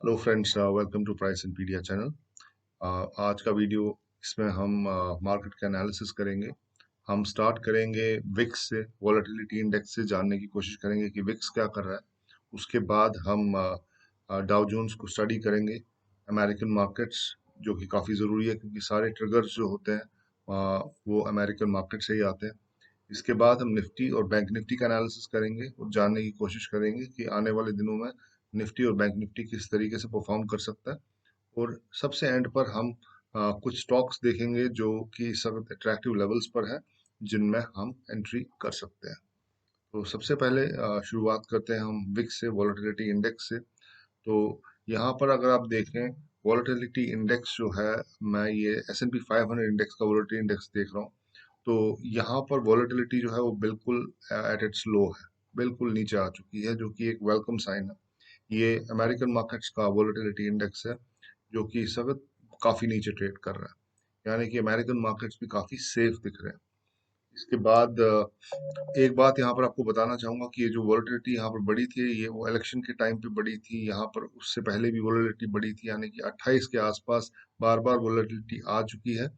Hello friends, welcome to Price Impedia channel. आज का video इसमें हम मार्केट का एनालिसिस करेंगे। हम स्टार्ट करेंगे विक्स से, वॉलेटिलिटी इंडेक्स से जानने की कोशिश करेंगे कि विक्स क्या कर रहा है। उसके बाद हम डाउ जोन्स को स्टडी करेंगे, अमेरिकन मार्केट्स, जो कि काफ़ी ज़रूरी है क्योंकि सारे ट्रिगर्स जो होते हैं वो अमेरिकन मार्केट से ही आते हैं। इसके बाद हम निफ्टी और बैंक निफ्टी का एनालिसिस करेंगे और जानने की कोशिश करेंगे कि आने वाले दिनों में निफ्टी और बैंक निफ्टी किस तरीके से परफॉर्म कर सकता है। और सबसे एंड पर हम कुछ स्टॉक्स देखेंगे जो कि सब अट्रैक्टिव लेवल्स पर है, जिनमें हम एंट्री कर सकते हैं। तो सबसे पहले शुरुआत करते हैं हम विक्स से, वॉलेटिलिटी इंडेक्स से। तो यहाँ पर अगर आप देखें, वॉलेटिलिटी इंडेक्स जो है, मैं ये S&P 500 इंडेक्स का वॉलेटिलिटी इंडेक्स देख रहा हूँ। तो यहाँ पर वॉलेटिलिटी जो है वो बिल्कुल एट इट्स लो है, बिल्कुल नीचे आ चुकी है, जो कि एक वेलकम साइन है। ये अमेरिकन मार्केट्स का वॉलेटिलिटी इंडेक्स है, जो कि इस वक्त काफ़ी नीचे ट्रेड कर रहा है, यानी कि अमेरिकन मार्केट्स भी काफ़ी सेफ दिख रहे हैं। इसके बाद एक बात यहाँ पर आपको बताना चाहूंगा कि ये जो वॉलेटिलिटी यहाँ पर बढ़ी थी, ये वो इलेक्शन के टाइम पे बढ़ी थी। यहाँ पर उससे पहले भी वॉलेटिलिटी बढ़ी थी, यानी कि 28 के आसपास बार बार वॉलेटिलिटी आ चुकी है,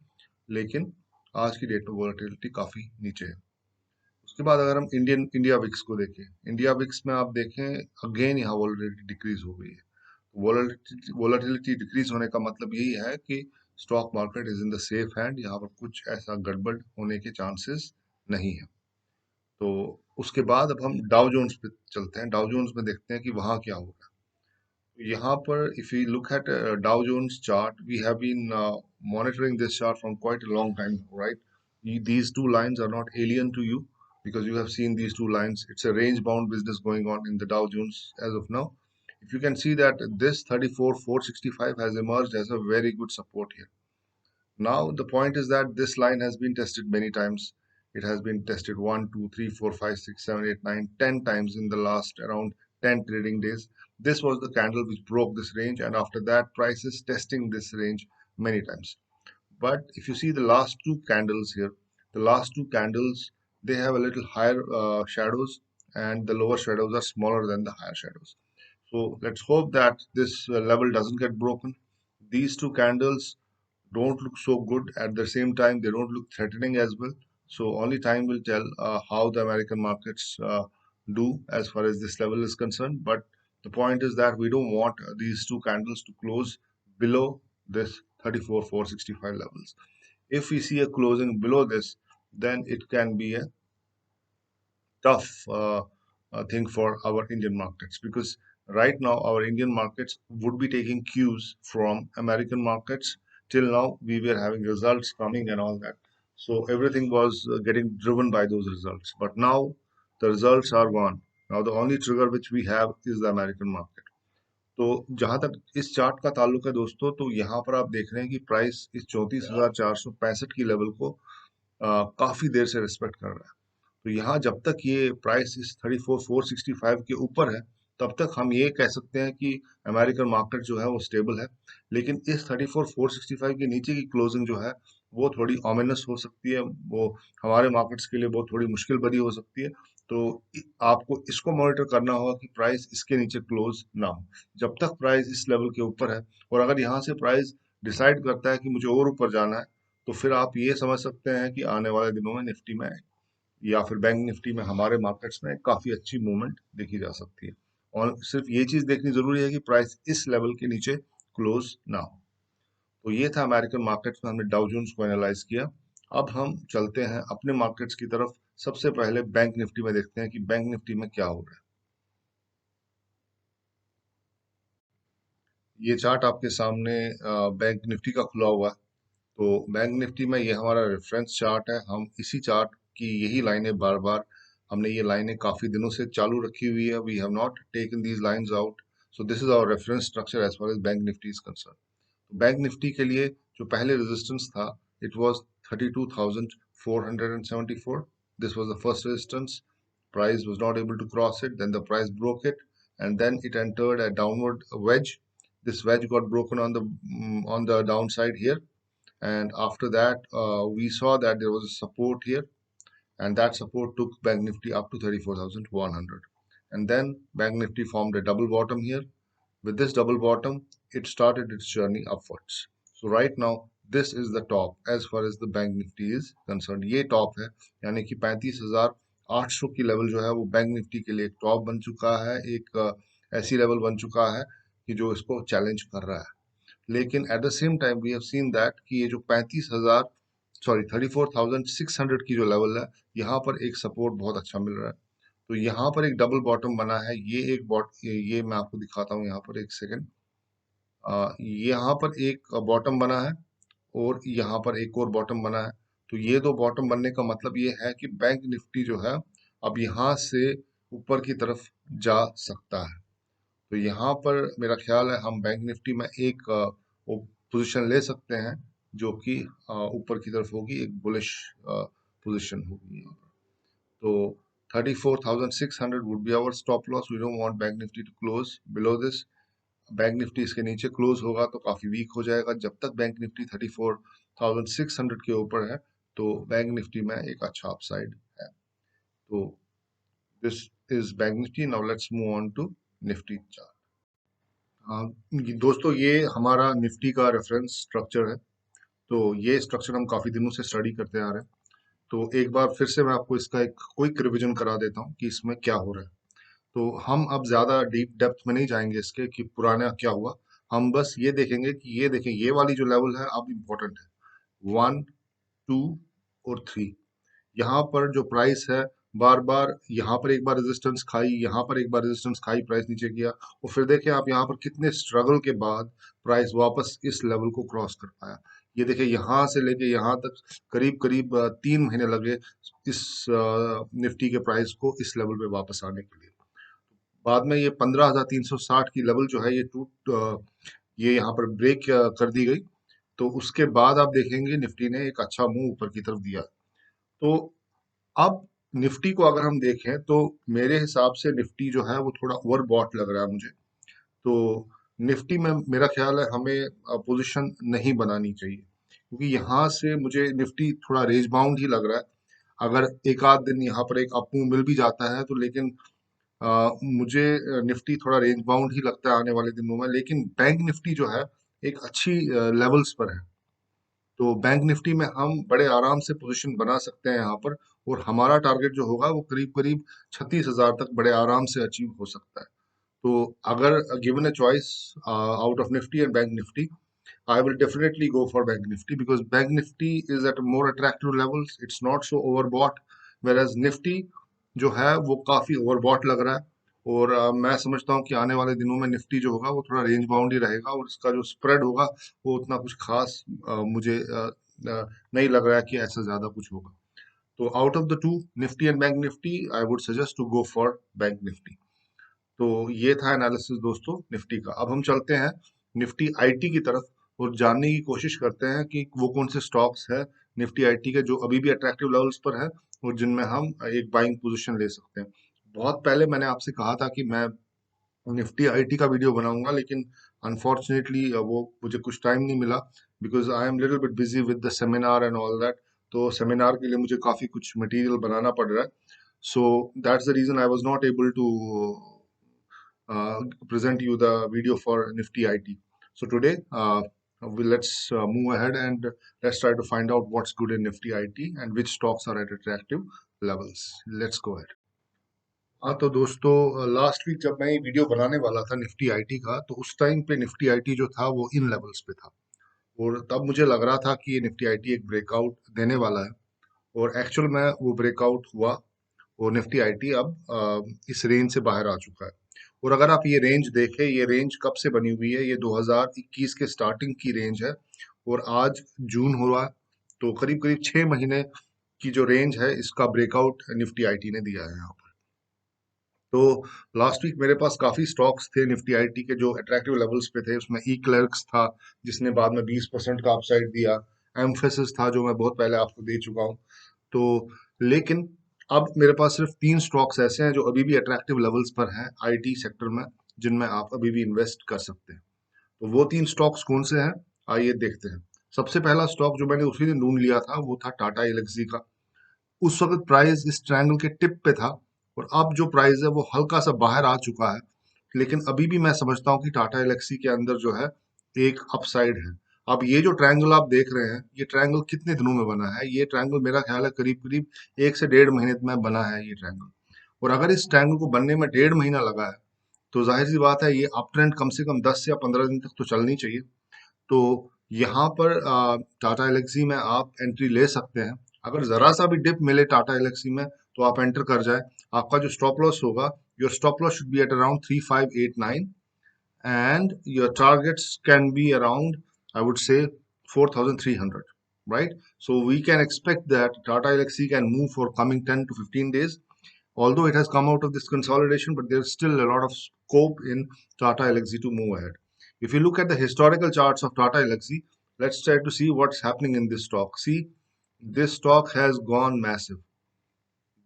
लेकिन आज की डेट में वॉलेटिलिटी काफ़ी नीचे है। उसके बाद अगर हम इंडिया विक्स को देखें, इंडिया विक्स में आप देखें, अगेन यहाँ वॉलेटिलिटी डिक्रीज हो गई है। वॉलेटिलिटी डिक्रीज होने का मतलब यही है कि stock market is in the safe hand, यहाँ पर कुछ ऐसा गड़बड़ होने के चांसेस नहीं है। तो उसके बाद अब हम डाउ जोन्स पे चलते हैं। डाउ जोन्स में देखते हैं कि वहाँ क्या हो रहा है। यहाँ पर if you look at Dow Jones chart, we have been monitoring this chart from quite a long time, right? These two lines are not alien to you because you have seen these two lines. It's a range bound business going on in the Dow Jones as of now. If you can see that this 34,465 has emerged as a very good support here. Now, the point is that this line has been tested many times. It has been tested 1, 2, 3, 4, 5, 6, 7, 8, 9, 10 times in the last around 10 trading days. This was the candle which broke this range, and after that, price is testing this range many times. But if you see the last two candles here, the last two candles, they have a little higher shadows, and the lower shadows are smaller than the higher shadows. So let's hope that this level doesn't get broken. These two candles don't look so good. At the same time, they don't look threatening as well. So only time will tell how the American markets do as far as this level is concerned. But the point is that we don't want these two candles to close below this 34,465 levels. If we see a closing below this, then it can be a tough thing for our Indian markets, because right now our Indian markets would be taking cues from American markets. Till now, we were having results coming and all that. So everything was getting driven by those results. But now the results are gone. Now the only trigger which we have is the American market. तो जहां तक इस chart का ताल्लुक है दोस्तों, तो यहाँ पर आप देख रहे हैं कि प्राइस इस 34,465 की लेवल को काफी देर से रिस्पेक्ट कर रहा है। तो यहाँ जब तक ये प्राइस इस 34,465 के ऊपर है, तब तक हम ये कह सकते हैं कि अमेरिकन मार्केट जो है वो स्टेबल है। लेकिन इस 34,465 के नीचे की क्लोजिंग जो है वो थोड़ी ऑमिनस हो सकती है, वो हमारे मार्केट्स के लिए बहुत थोड़ी मुश्किल भरी हो सकती है। तो आपको इसको मॉनिटर करना होगा कि प्राइस इसके नीचे क्लोज ना हो। जब तक प्राइस इस लेवल के ऊपर है, और अगर यहाँ से प्राइस डिसाइड करता है कि मुझे और ऊपर जाना है, तो फिर आप ये समझ सकते हैं कि आने वाले दिनों में निफ्टी में या फिर बैंक निफ्टी में हमारे मार्केट्स में काफी अच्छी मूवमेंट देखी जा सकती है। और सिर्फ ये चीज देखनी जरूरी है कि प्राइस इस लेवल के नीचे क्लोज ना हो। तो ये था अमेरिकन मार्केट्स में हमने डाउ जोन्स को एनालाइज किया। अब हम चलते हैं अपने मार्केट्स की तरफ। सबसे पहले बैंक निफ्टी में देखते हैं कि बैंक निफ्टी में क्या हो रहा है। ये चार्ट आपके सामने बैंक निफ्टी का खुला हुआ है। तो बैंक निफ्टी में ये हमारा रेफरेंस चार्ट है। हम इसी चार्ट की यही लाइनें बार बार, हमने ये लाइनें काफी दिनों से चालू रखी हुई है। We have not taken these lines out. So this is our reference structure as far as bank Nifty is concern. Bank Nifty के लिए जो पहले रेजिस्टेंस था, it was 32,474। This was the first resistance. Price was not able to cross it, then the price broke it, and then it entered a downward wedge. This wedge got broken on the downside here, and after that we saw that there was a support here, and that support took Bank Nifty up to 34,100, and then Bank Nifty formed a double bottom here, With this double bottom, it started its journey upwards. So right now, this is the top as far as the bank Nifty is concerned. ये top है, यानी कि 35,800 की level जो है वो bank Nifty के लिए एक टॉप बन चुका है, एक ऐसी लेवल बन चुका है कि जो इसको चैलेंज कर रहा है। लेकिन at the same time we have seen that कि ये जो 34,600 की जो लेवल है, यहाँ पर एक सपोर्ट बहुत अच्छा मिल रहा है। तो यहाँ पर एक डबल बॉटम बना है, ये मैं आपको दिखाता हूँ यहाँ पर एक सेकंड। यहाँ पर एक बॉटम बना है और यहाँ पर एक और बॉटम बना है। तो ये दो बॉटम बनने का मतलब ये है कि बैंक निफ्टी जो है अब यहाँ से ऊपर की तरफ जा सकता है। तो यहाँ पर मेरा ख्याल है हम बैंक निफ्टी में एक पोजीशन ले सकते हैं जो कि ऊपर की तरफ होगी, एक बुलिश पोजीशन होगी यहाँ पर। तो 34,600 would be our stop loss. We don't want Bank Nifty to close below this. Bank Nifty इसके नीचे क्लोज होगा तो काफी वीक हो जाएगा। जब तक बैंक निफ्टी 34,600 के ऊपर है तो बैंक निफ्टी में एक अच्छा अपसाइड है। तो this is bank Nifty. Now let's move on to Nifty chart. दोस्तों, ये हमारा निफ्टी का रेफरेंस स्ट्रक्चर है। तो ये स्ट्रक्चर हम काफी दिनों से स्टडी करते आ रहे हैं। तो एक बार फिर से मैं आपको इसका एक क्विक रिवीजन करा देता हूँ कि इसमें क्या हो रहा है। तो हम अब ज्यादा डीप डेप्थ में नहीं जाएंगे इसके कि पुराना क्या हुआ। हम बस ये देखेंगे कि ये देखें, ये वाली जो लेवल है अब इम्पोर्टेंट है, 1, 2 और 3। यहाँ पर जो प्राइस है बार बार यहाँ पर एक बार रेजिस्टेंस खाई, यहाँ पर एक बार रेजिस्टेंस खाई, प्राइस नीचे किया और फिर देखें आप यहाँ पर कितने स्ट्रगल के बाद प्राइस वापस इस लेवल को क्रॉस कर पाया। ये देखिए, यहाँ से लेके यहाँ तक करीब करीब 3 महीने लगे इस निफ्टी के प्राइस को इस लेवल पे वापस आने के लिए। बाद में ये 15,360 की लेवल जो है ये यहाँ पर ब्रेक कर दी गई। तो उसके बाद आप देखेंगे निफ्टी ने एक अच्छा मूव ऊपर की तरफ दिया। तो अब निफ्टी को अगर हम देखें तो मेरे हिसाब से निफ्टी जो है वो थोड़ा ओवरबॉट लग रहा है मुझे। तो निफ्टी में मेरा ख्याल है हमें पोजीशन नहीं बनानी चाहिए, क्योंकि यहाँ से मुझे निफ्टी थोड़ा रेंज बाउंड ही लग रहा है। अगर एक आध दिन यहाँ पर एक अप मूव मिल भी जाता है तो लेकिन मुझे निफ्टी थोड़ा रेंज बाउंड ही लगता है आने वाले दिनों में। लेकिन बैंक निफ्टी जो है एक अच्छी लेवल्स पर है। तो बैंक निफ्टी में हम बड़े आराम से पोजीशन बना सकते हैं यहाँ पर, और हमारा टारगेट जो होगा वो करीब करीब 36,000 तक बड़े आराम से अचीव हो सकता है। तो अगर given a choice out of Nifty and bank Nifty, I will definitely go for Bank Nifty because Bank Nifty is at more attractive levels. It's not so overbought, whereas Nifty जो है वो काफी overbought लग रहा है। और मैं समझता हूँ कि आने वाले दिनों में निफ्टी जो होगा वो थोड़ा रेंज बाउंड ही रहेगा और इसका जो स्प्रेड होगा वो उतना कुछ खास मुझे नहीं लग रहा है कि ऐसा ज्यादा कुछ होगा। तो out of the two, Nifty and bank Nifty, I would suggest to go for bank Nifty. तो ये था एनालिसिस दोस्तों निफ्टी का। अब हम चलते हैं निफ्टी आईटी की तरफ और जानने की कोशिश करते हैं कि वो कौन से स्टॉक्स है निफ्टी आईटी के जो अभी भी अट्रैक्टिव लेवल्स पर है और जिनमें हम एक बाइंग पोजीशन ले सकते हैं। बहुत पहले मैंने आपसे कहा था कि मैं निफ्टी आईटी का वीडियो बनाऊंगा, लेकिन अनफॉर्चुनेटली वो मुझे कुछ टाइम नहीं मिला, because I am little bit busy with the seminar and all that. तो सेमिनार के लिए मुझे काफी कुछ मटेरियल बनाना पड़ रहा है। So that's the reason I was not able to present you the video for Nifty IT. So today, let's move ahead and let's try to find out what's good in Nifty IT and which stocks are at attractive levels. Let's go ahead. हाँ तो दोस्तों, last week जब मैं ये video बनाने वाला था Nifty IT का, तो उस टाइम पे निफ्टी आईटी जो था वो इन लेवल्स पे था और तब मुझे लग रहा था कि ये निफ्टी आईटी एक ब्रेकआउट देने वाला है और एक्चुअल में वो ब्रेकआउट हुआ और निफ्टी आईटी अब इस रेंज से बाहर आ चुका है। और अगर आप ये रेंज देखें, ये रेंज कब से बनी हुई है, ये 2021 के स्टार्टिंग की रेंज है और आज जून हो रहा है। तो करीब करीब 6 महीने की जो रेंज है इसका ब्रेकआउट निफ्टी आईटी ने दिया है यहाँ पर। तो लास्ट वीक मेरे पास काफी स्टॉक्स थे निफ्टी आईटी के जो अट्रैक्टिव लेवल्स पे थे। उसमें ई क्लर्क्स था जिसने बाद में 20% का अपसाइड दिया, एम्फेसिस था जो मैं बहुत पहले आपको दे चुका हूँ। तो लेकिन अब मेरे पास सिर्फ 3 स्टॉक्स ऐसे हैं जो अभी भी अट्रैक्टिव लेवल्स पर हैं आईटी सेक्टर में, जिनमें आप अभी भी इन्वेस्ट कर सकते हैं। तो वो 3 स्टॉक्स कौन से हैं, आइए देखते हैं। सबसे पहला स्टॉक जो मैंने उसी दिन ढूंढ लिया था वो था टाटा एल्क्सी का। उस वक्त प्राइस इस ट्रायंगल के टिप पे था और अब जो प्राइस है वो हल्का सा बाहर आ चुका है। लेकिन अभी भी मैं समझता हूँ कि टाटा एलेक्सी के अंदर जो है एक अपसाइड है। अब ये जो ट्रायंगल आप देख रहे हैं, ये ट्रायंगल कितने दिनों में बना है? ये ट्रायंगल मेरा ख्याल है करीब करीब 1 से 1.5 महीने में बना है ये ट्रायंगल। और अगर इस ट्रायंगल को बनने में 1.5 महीना लगा है, तो जाहिर सी बात है ये अप ट्रेंड कम से कम 10 या 15 दिन तक तो चलनी चाहिए। तो यहाँ पर टाटा एलेक्सी में आप एंट्री ले सकते हैं। अगर जरा सा भी डिप मिले टाटा एलेक्सी में तो आप एंटर कर जाए। आपका जो स्टॉप लॉस होगा, your stop loss should be at around 3589 and your targets can be around, I would say, 4300, right? So we can expect that Tata Elxsi can move for coming 10 to 15 days, although it has come out of this consolidation, but there's still a lot of scope in Tata Elxsi to move ahead. If you look at the historical charts of Tata Elxsi, let's try to see what's happening in this stock. See, this stock has gone massive.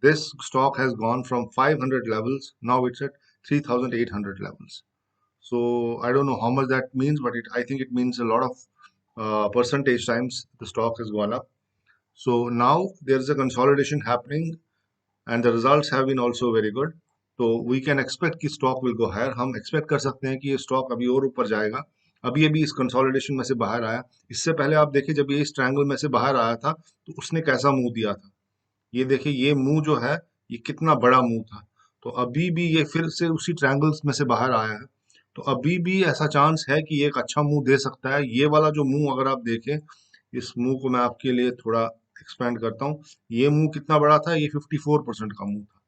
This stock has gone from 500 levels, now it's at 3800 levels. So I don't know how much that means, but I think it means a lot of percentage times the stock has gone up. So now there's a consolidation happening and the results have been also very good. So we can expect कि stock will go higher. हम expect कर सकते हैं कि ये stock अभी और ऊपर जाएगा। अभी इस consolidation में से बाहर आया। इससे पहले आप देखिए जब ये इस triangle में से बाहर आया था तो उसने कैसा मुंह दिया था। ये देखिए ये मुंह जो है ये कितना बड़ा मुंह था। तो अभी भी ये फिर से उसी ट्रायंगल्स में से बाहर आया है। तो अभी भी ऐसा चांस है कि ये एक अच्छा मुंह दे सकता है। ये वाला जो मुंह अगर आप देखें, इस मुंह को मैं आपके लिए थोड़ा एक्सपेंड करता हूँ। ये मुंह कितना बड़ा था? ये 54% का मुंह था,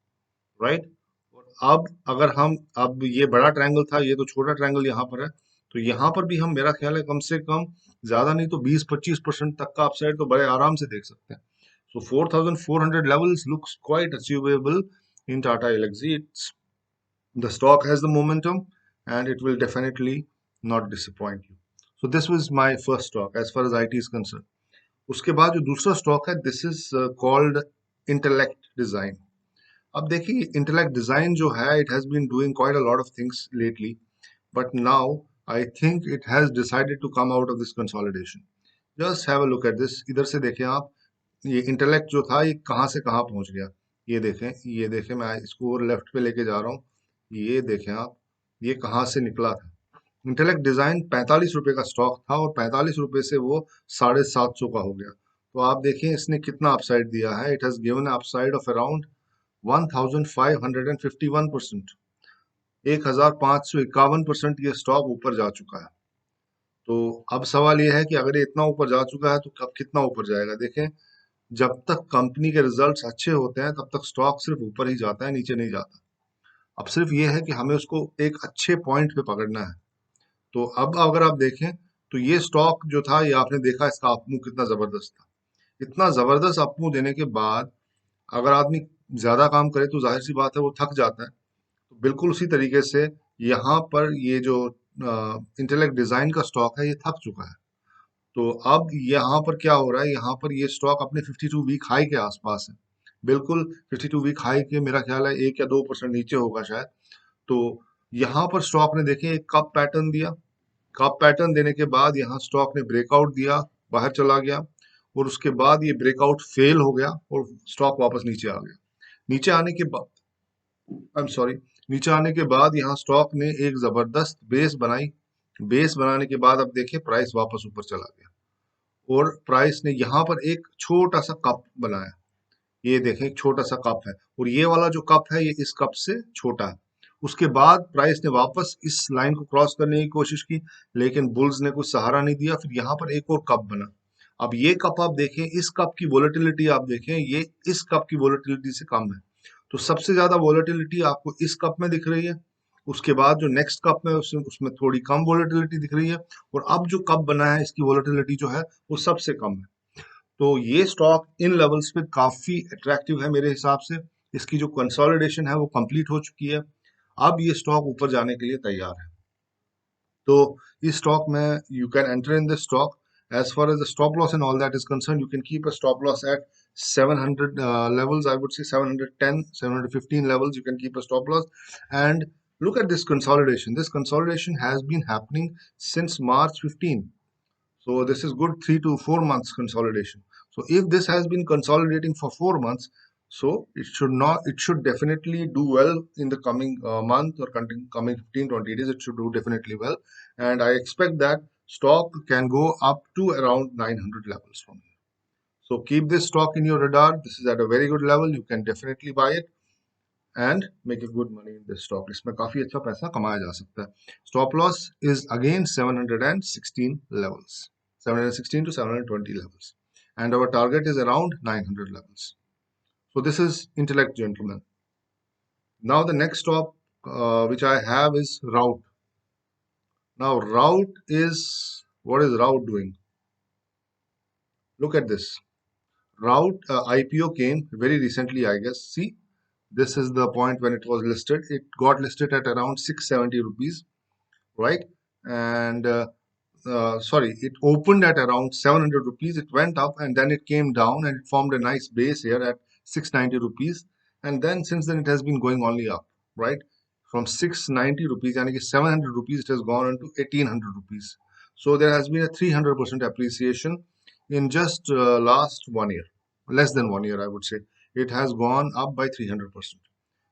राइट? और अब अगर हम अब ये बड़ा ट्रायंगल था, ये तो छोटा ट्रायंगल यहाँ पर है। तो यहाँ पर भी हम मेरा ख्याल है कम से कम ज्यादा नहीं तो 20-25% तक का अपसाइड तो बड़े आराम से देख सकते हैं। So 4,400 levels looks quite achievable in Tata Elxsi. The stock has the momentum and it will definitely not disappoint you. So this was my first stock as far as IT is concerned. उसके बाद जो दूसरा stock है, this is called Intellect Design. अब देखिए Intellect Design जो है, it has been doing quite a lot of things lately, but now I think it has decided to come out of this consolidation. Just have a look at this. इधर से देखें आप, ये intellect जो था ये कहाँ से कहाँ पहुंच गया। ये देखें मैं इसको और लेफ्ट पे लेके जा रहा हूँ। ये देखें आप, ये कहाँ से निकला था। इंटेलेक्ट डिजाइन 45 रुपए का स्टॉक था और 45 रुपए से वो 750 का हो गया। तो आप देखें इसने कितना अपसाइड दिया है। It has given upside of around 1551%। 1551% ये स्टॉक ऊपर जा चुका है। तो अब सवाल ये है कि अगर ये इतना ऊपर जा चुका है तो अब कितना ऊपर जाएगा। देखें, जब तक कंपनी के रिजल्ट्स अच्छे होते हैं तब तक स्टॉक सिर्फ ऊपर ही जाता है, नीचे नहीं जाता। अब सिर्फ ये है कि हमें उसको एक अच्छे पॉइंट पे पकड़ना है। तो अब अगर आप देखें तो ये स्टॉक जो था, ये आपने देखा इसका अपमूव कितना जबरदस्त था। इतना जबरदस्त अपमूव देने के बाद अगर आदमी ज्यादा काम करे तो जाहिर सी बात है वो थक जाता है। तो बिल्कुल उसी तरीके से यहाँ पर ये जो इंटेलेक्ट डिजाइन का स्टॉक है ये थक चुका है। तो अब यहाँ पर क्या हो रहा है, यहाँ पर ये स्टॉक अपने 52 वीक हाई के आसपास है। बिल्कुल 52 वीक हाई के मेरा ख्याल है 1 या 2% नीचे होगा शायद। तो यहाँ पर स्टॉक ने देखे एक कप पैटर्न दिया। कप पैटर्न देने के बाद यहाँ स्टॉक ने ब्रेकआउट दिया, बाहर चला गया और उसके बाद ये ब्रेकआउट फेल हो गया और स्टॉक वापस नीचे आ गया। नीचे आने के बाद आई एम सॉरी नीचे आने के बाद यहाँ स्टॉक ने एक जबरदस्त बेस बनाई। बेस बनाने के बाद अब देखिए प्राइस वापस ऊपर चला गया और प्राइस ने यहाँ पर एक छोटा सा कप बनाया। ये देखें एक छोटा सा कप है और ये वाला जो कप है ये इस कप से छोटा है। उसके बाद प्राइस ने वापस इस लाइन को क्रॉस करने की कोशिश की, लेकिन बुल्स ने कुछ सहारा नहीं दिया। फिर यहाँ पर एक और कप बना। अब ये कप आप देखें, इस कप की वोलेटिलिटी आप देखें, ये इस कप की वोलेटिलिटी से कम है। तो सबसे ज्यादा वोलेटिलिटी आपको इस कप में दिख रही है। उसके बाद जो नेक्स्ट कप में उसमें थोड़ी कम वोलेटिलिटी दिख रही है और अब जो कप बना है इसकी वोलेटिलिटी जो है वो सबसे कम है। तो ये स्टॉक इन लेवल्स पे काफी अट्रैक्टिव है मेरे हिसाब से। इसकी जो कंसोलिडेशन है वो कंप्लीट हो चुकी है। अब ये स्टॉक ऊपर जाने के लिए तैयार है। तो इस स्टॉक में you can enter in this stock. as far as the stop loss and all that is concerned, you can keep a stop loss at 700 levels. I would say 710, 715 levels. You can keep a stop loss and look at this consolidation. This consolidation has been happening since March 15. So this is good 3 to 4 months consolidation. So if this has been consolidating for 4 months, So it should definitely do well in the coming month or coming 15, 20 days. It should do definitely well. And I expect that stock can go up to around 900 levels from here. So keep this stock in your radar. This is at a very good level. You can definitely buy it and make a good money in this stock. इसमें काफी अच्छा पैसा कमाया जा सकता है. Stop loss is again 716 levels, 716 to 720 levels, and our target is around 900 levels. So this is Intellect, gentlemen. Now the next stop which I have is Route. Now Route is, what is Route doing? Look at this. Route IPO came very recently, I guess. See, this is the point when it was listed. It got listed at around 670 rupees, right? And sorry, it opened at around 700 rupees. It went up and then it came down and it formed a nice base here at 690 rupees. And then since then it has been going only up, right? From 690 rupees, and 700 rupees, it has gone into 1800 rupees. So there has been a 300% appreciation in just last 1 year, less than 1 year, I would say. It has gone up by 300%.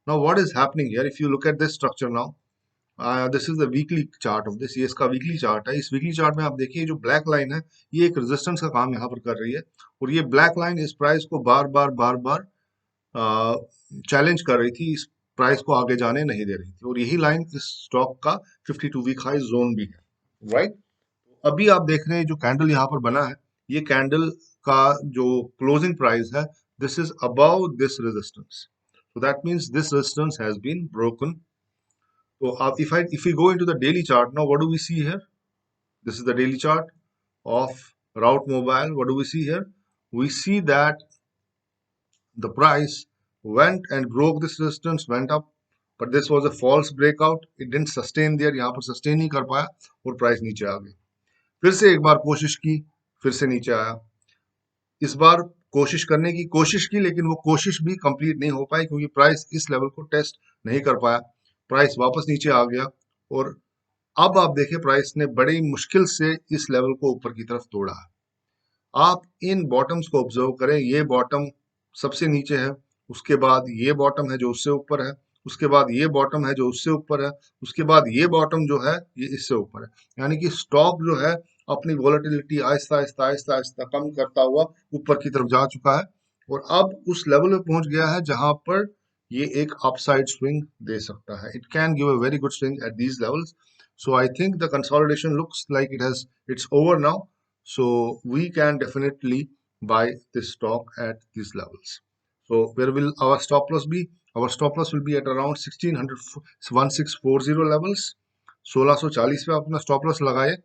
Now, what is happening here? If you look at this structure now, this is the weekly chart of this, ये इसका weekly chart है. इस weekly chart में आप देखिए जो black line है ये एक रेजिस्टेंस का काम यहाँ पर कर रही है, और ये ब्लैक लाइन इस प्राइस को बार बार चैलेंज कर रही थी, इस प्राइस को आगे जाने नहीं दे रही थी, और यही लाइन इस स्टॉक का 52 वीक हाई जोन भी है, राइट. अभी आप देख रहे हैं जो कैंडल यहाँ पर बना है, ये कैंडल का जो क्लोजिंग प्राइस है, this is above this resistance. So that means this resistance has been broken. So if we go into the daily chart now, what do we see here? This is the daily chart of Route Mobile. What do we see here? We see that the price went and broke this resistance, went up, but this was a false breakout. It didn't sustain there. यहाँ पर sustain नहीं कर पाया और price नीचे आ गई. फिर से एक बार कोशिश की, फिर से नीचे आया. इस बार कोशिश करने की कोशिश की, लेकिन वो कोशिश भी कंप्लीट नहीं हो पाई क्योंकि प्राइस इस लेवल को टेस्ट नहीं कर पाया. प्राइस वापस नीचे आ गया और अब आप देखें प्राइस ने बड़ी मुश्किल से इस लेवल को ऊपर की तरफ तोड़ा है. आप इन बॉटम्स को ऑब्जर्व करें. ये बॉटम सबसे नीचे है, उसके बाद ये बॉटम है जो उससे ऊपर है, उसके बाद ये बॉटम है जो उससे ऊपर है, उसके बाद ये बॉटम जो है ये इससे ऊपर है. यानी कि स्टॉक जो है अपनी वॉलेटिलिटी आहिस्ता आहिस्ता आहिस्ता आहिस्ता कम करता हुआ ऊपर की तरफ जा चुका है, और अब उस लेवल पे पहुंच गया है जहां पर ये एक अपसाइड स्विंग दे सकता है. It can give a very good swing at these levels. So I think the consolidation looks like it's over now. So we can definitely buy this stock at these levels. So where will our stop loss be? Our stop loss will be at around 1640 levels. 1640 पे अपना stop loss लगाए,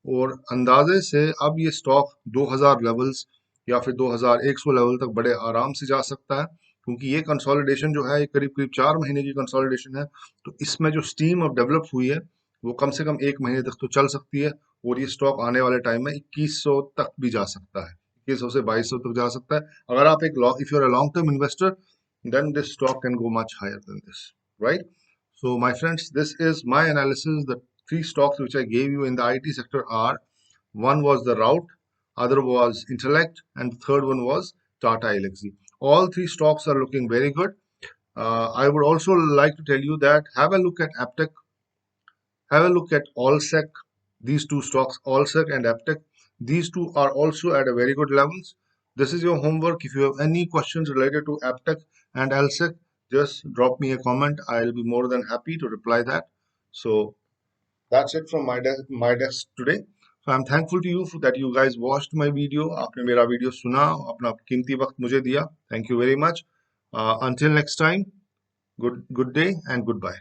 और अंदाजे से अब ये stock 2000 levels या फिर 2100 लेवल तक बड़े आराम से जा सकता है, क्योंकि ये कंसोलिडेशन जो है ये करीब करीब 4 महीने की कंसोलिडेशन है. तो इसमें जो स्टीम अब डेवलप हुई है वो कम से कम 1 महीने तक तो चल सकती है, और ये स्टॉक आने वाले टाइम में 2100 तक भी जा सकता है, 2100 से 2200 तक जा सकता है. अगर आप एक if you are a long term investor, then this stock can go much higher than this, right? So my friends, this is my analysis. The three stocks which I gave you in the IT sector are: one was the Route, other was Intellect, and the third one was Tata Elxsi. All three stocks are looking very good. I would also like to tell you that have a look at Aptech, have a look at Allsec. These two stocks, Allsec and Aptech, these two are also at a very good levels. This is your homework. If you have any questions related to Aptech and Allsec, just drop me a comment. I'll be more than happy to reply that. So that's it from my desk today. So I'm thankful to you that you guys watched my video. आपने मेरा video सुना, अपना कीमती वक्त मुझे दिया. Thank you very much. Until next time, good day and goodbye.